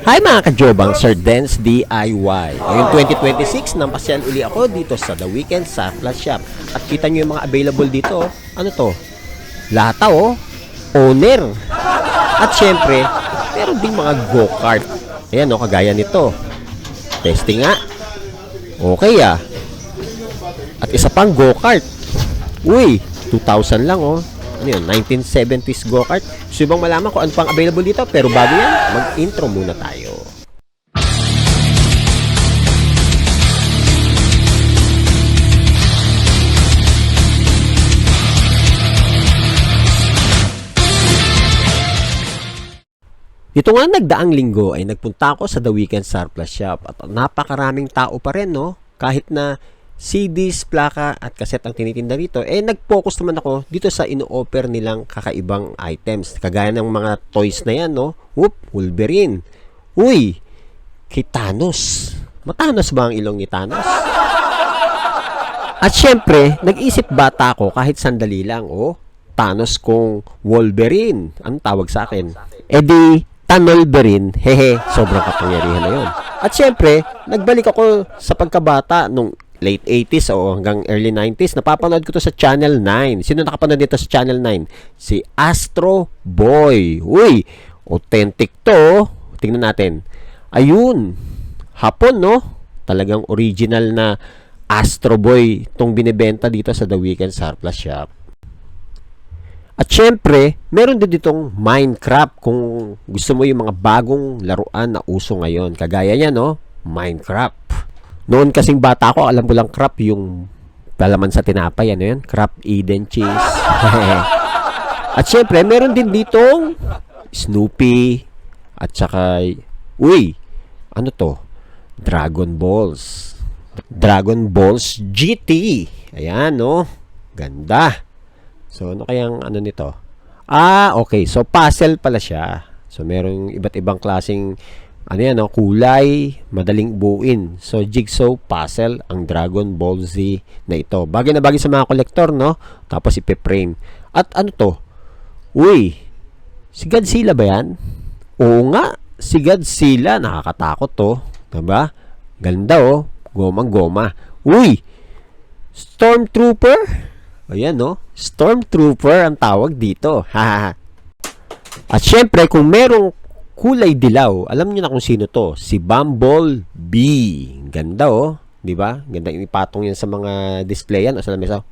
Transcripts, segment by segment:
Hi mga kajobang, Sir Dance DIY. Ngayong 2026, nampasyal uli ako dito sa The Weekend Surplus Shop. At kita nyo yung mga available dito. Ano to? Lata owner. At syempre, meron ding mga go-kart. Ayan kagaya nito. Testing nga. Okay At isa pang go-kart. Uy, 2,000 lang Ano yun? 1970s go-kart. So, ibang malaman ko ano pang available dito. Pero bago yan, mag-intro muna tayo. Ito nga nagdaang linggo ay nagpunta ako sa The Weekend Surplus Shop. At napakaraming tao pa rin, Kahit na CDs, plaka at kaset ang tinitinda dito, nag-focus naman ako dito sa ino-offer nilang kakaibang items. Kagaya ng mga toys na yan, Wolverine. Uy, kay Thanos. Matanos ba ang ilong ni Thanos? At syempre, nag-isip bata ako kahit sandali lang, Thanos kong Wolverine. Anong tawag sa akin? Di, Tanolverine. Sobrang kapangyarihan na yun. At syempre, nagbalik ako sa pagkabata nung late 80s hanggang early 90s. Napapanood ko to sa Channel 9. Sino nakapanood dito sa Channel 9? Si Astro Boy. Uy, authentic to. Tingnan natin. Ayun. Hapon, Talagang original na Astro Boy itong binibenta dito sa The Weekend Surplus Shop. At syempre, meron din ditong Minecraft kung gusto mo yung mga bagong laruan na uso ngayon. Kagaya yan, Minecraft. Noon kasing bata ko, alam ko lang crap yung palaman sa tinapay. Ano yan? Crap Eden cheese. At syempre, meron din ditong Snoopy. At saka, ano to? Dragon Balls. Dragon Balls GT. Ayan, Ganda. So, ano kayang ano nito? Okay. So, puzzle pala siya. So, meron iba't ibang klaseng kulay, madaling buuin. So, jigsaw puzzle ang Dragon Ball Z na ito. Bagay na bagay sa mga kolektor, Tapos ipe-frame. At ano to? Uy, si Godzilla ba yan? Oo nga, si Godzilla. Nakakatakot to. Diba? Ganda, Gomang-goma. Uy, Stormtrooper? Ayan, Stormtrooper ang tawag dito. At syempre, kung merong kulay dilaw, alam niyo na kung sino to. Si Bumblebee. Ganda, di ba? Ganda ipatong yan sa mga display yan o sa lamesa.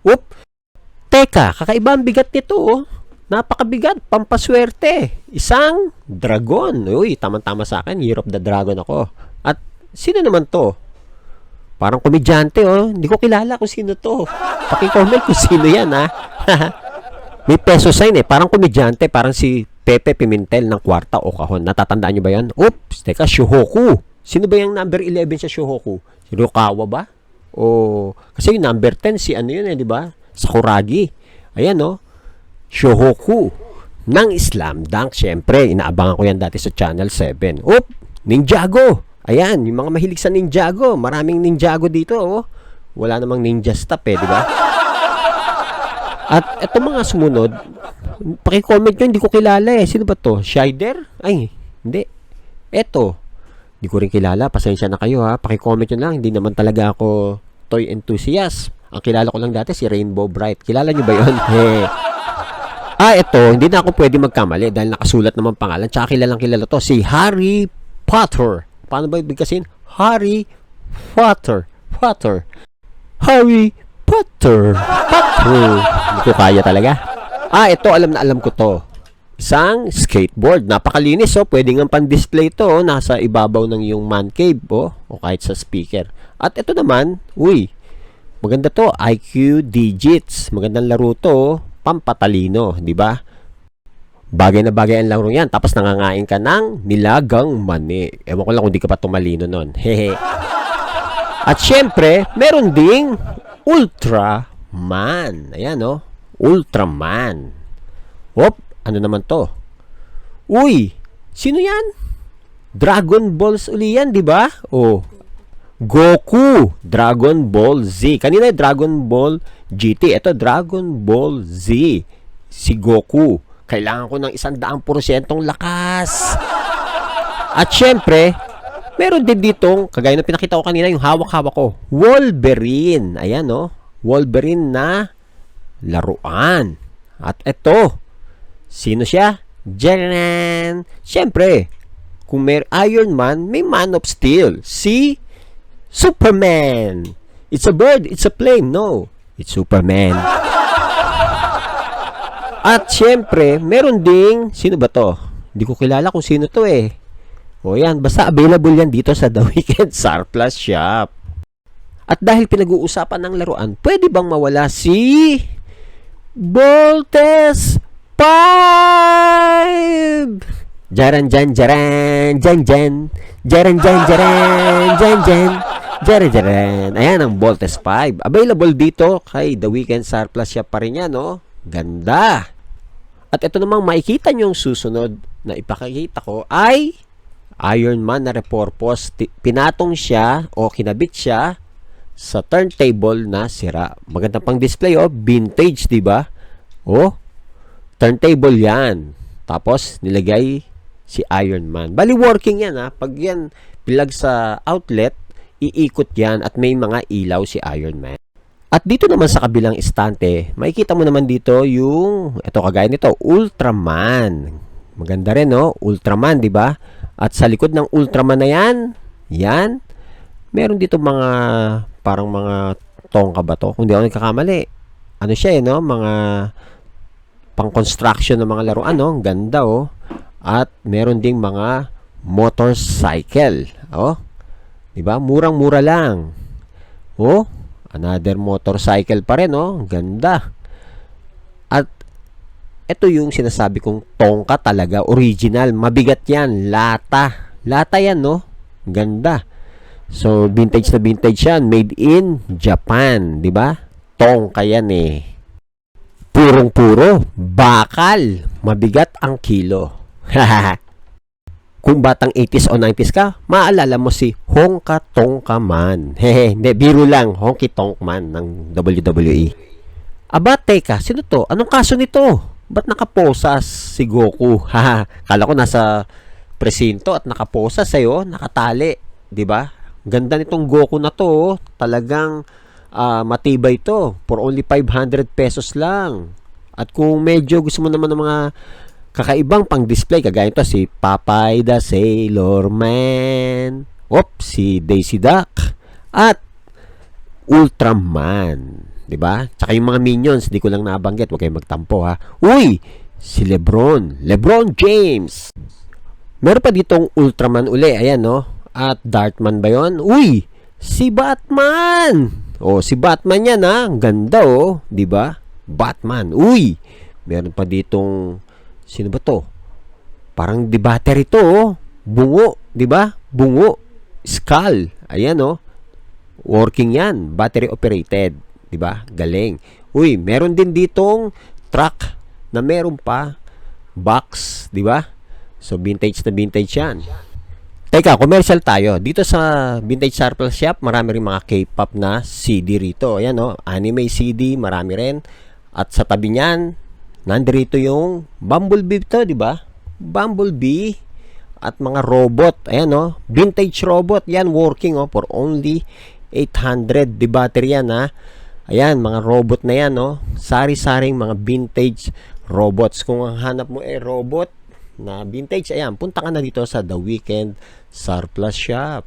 Teka, kakaiba ang bigat nito, Napakabigat, pampaswerte. Isang dragon. Uy, tama-tama sa akin. Year of the Dragon ako. At sino naman to? Parang komedyante, Hindi ko kilala kung sino to. Paki-comment kung sino yan, May peso sign, Parang komedyante, parang si Pepe Pimentel ng Kwarta o Kahon. Natatandaan nyo ba yan? Oops, teka, Shohoku. Sino ba yung number 11 sa Shohoku? Si Rukawa ba? Kasi yung number 10, si ano yun di ba? Sakuragi. Ayan, Shohoku. Ng Slam Dunk, syempre. Inaabangan ko yan dati sa Channel 7. Ninjago. Ayan, yung mga mahilig sa Ninjago. Maraming Ninjago dito, Wala namang ninja stuff, di ba? At eto mga sumunod, paki-comment nyo, hindi ko kilala Sino ba to? Shider? Ay, hindi. Eto, hindi ko rin kilala. Pasensya na kayo Paki-comment nyo lang. Hindi naman talaga ako toy enthusiast. Ang kilala ko lang dati si Rainbow Bright. Kilala nyo ba yun? Eto, hindi na ako pwede magkamali dahil nakasulat naman pangalan. Tsaka kilalang kilala to. Si Harry Potter. Paano ba ibigkasin? Harry Potter. Harry Potter. Hindi ko kaya talaga. Ito, alam na alam ko to. Isang skateboard. Napakalinis, Pwede nga pan-display to, Nasa ibabaw ng yung man cave, o kahit sa speaker. At ito naman, maganda to. IQ Digits. Magandang laro to, Pampatalino, di ba? Bagay na bagay ang laro yan. Tapos nangangain ka ng nilagang mani. Ewan ko lang kung di ka pa tumalino nun. At syempre, meron ding Ultraman. Ayan, Ultraman. Ano naman to? Sino yan? Dragon Balls uli yan, di ba? Goku. Dragon Ball Z. Kanina Dragon Ball GT. Ito, Dragon Ball Z. Si Goku. Kailangan ko ng 100% lakas. At syempre, meron din ditong, kagaya ng pinakita ko kanina, yung hawak-hawak ko, Wolverine. Ayan, no? Wolverine na laruan. At ito, sino siya? Jaran! Syempre, kung may Iron Man, may Man of Steel. Si Superman. It's a bird, it's a plane. No, it's Superman. At syempre, meron ding, sino ba to? Hindi ko kilala kung sino to eh. O yan, basta available yan dito sa The Weekend Surplus Shop. At dahil pinag-uusapan ng laruan, pwede bang mawala si Voltes 5? Jaran jan jaran jan jan jaran jan jaran jan jan jaran jaran. Ayan ang Voltes 5. Available dito kay The Weekend Surplus Shop pa rin yan, no? Ganda. At ito namang makikita nyo yung susunod na ipakikita ko ay Iron Man na repurpose. Pinatong siya o kinabit siya sa turntable na sira. Maganda pang display, oh, vintage, 'di ba? Oh, turntable 'yan. Tapos nilagay si Iron Man. Bali working 'yan, ha. Pag 'yan plug sa outlet, iikot 'yan at may mga ilaw si Iron Man. At dito naman sa kabilang istante, makikita mo naman dito yung ito kagaya nito, Ultraman. Maganda rin, no? Ultraman, 'di ba? At sa likod ng Ultraman na 'yan, meron dito mga parang mga tongka ba to? Kung di ako nagkakamali. Ano siya, no? Mga pang-construction ng mga laruan, no? Ganda, oh. At meron ding mga motorcycle, oh. 'Di ba? Murang-mura lang. Oh, another motorcycle pa rin, oh. Ganda. At ito yung sinasabi kong tongka talaga, original. Mabigat yan, lata. Lata yan, no? Ganda. So, vintage na vintage yan. Made in Japan, di ba? Tongka yan eh. Purong-puro. Bakal. Mabigat ang kilo. Kung batang 80s o 90s ka, maalala mo si Honka Tonka Man. Hehe, hindi, biro lang. Honky Tonk Man ng WWE. Aba, teka, sino to? Anong kaso nito? Ba't nakaposas si Goku? Haha, kala ko nasa presinto at nakaposas sa'yo, nakatali. 'Di ba? Ganda nitong Goku na to. Talagang matibay to. For only 500 pesos lang. At kung medyo gusto mo naman ng mga kakaibang pang-display, kagaya ito si Popeye the Sailor Man. Si Daisy Duck. At Ultraman. 'Di ba? Tsaka yung mga minions, di ko lang nabanggit, huwag kayong magtampo, ha. Uy, si LeBron James. Meron pa ditong Ultraman uli, ayan, no. At Dartman ba 'yon? Uy, si Batman. Si Batman 'yan, ha. Ang ganda, 'di ba? Batman. Uy, meron pa ditong sino ba 'to? Parang di battery 'to, Bungo, 'di ba? Bungo. Skull. Ayan, working 'yan, battery operated. Diba? Galing. Uy, meron din ditong truck na meron pa box, di ba? So vintage na vintage 'yan. Teka, commercial tayo. Dito sa Vintage Surplus Shop, marami rin mga K-pop na CD rito. Ayan, anime CD, marami rin. At sa tabi niyan, nandirito yung Bumblebee to, di ba? Bumblebee at mga robot. Ayan, vintage robot. Yan, working, for only 800. Di battery yan, ha? Ayan, mga robot na yan, sari-saring mga vintage robots. Kung ang hanap mo robot na vintage, ayan, punta ka na dito sa The Weekend Surplus Shop.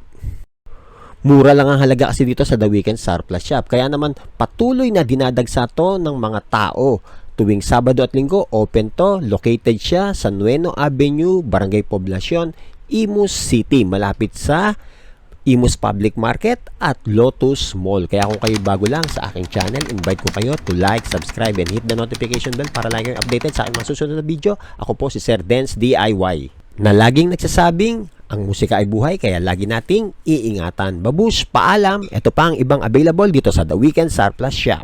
Mura lang ang halaga kasi dito sa The Weekend Surplus Shop. Kaya naman, patuloy na dinadagsa to ng mga tao. Tuwing Sabado at Linggo, open to. Located siya sa Nueno Avenue, Barangay Poblacion, Imus City. Malapit sa Imus Public Market at Lotus Mall. Kaya kung kayo bago lang sa aking channel, invite ko kayo to like, subscribe, and hit the notification bell para lagi kayong updated sa aking mga susunod na video. Ako po si Sir Dance DIY na laging nagsasabing ang musika ay buhay kaya lagi nating iingatan. Babush, paalam. Ito pa ang ibang available dito sa The Weekend Surplus Shop.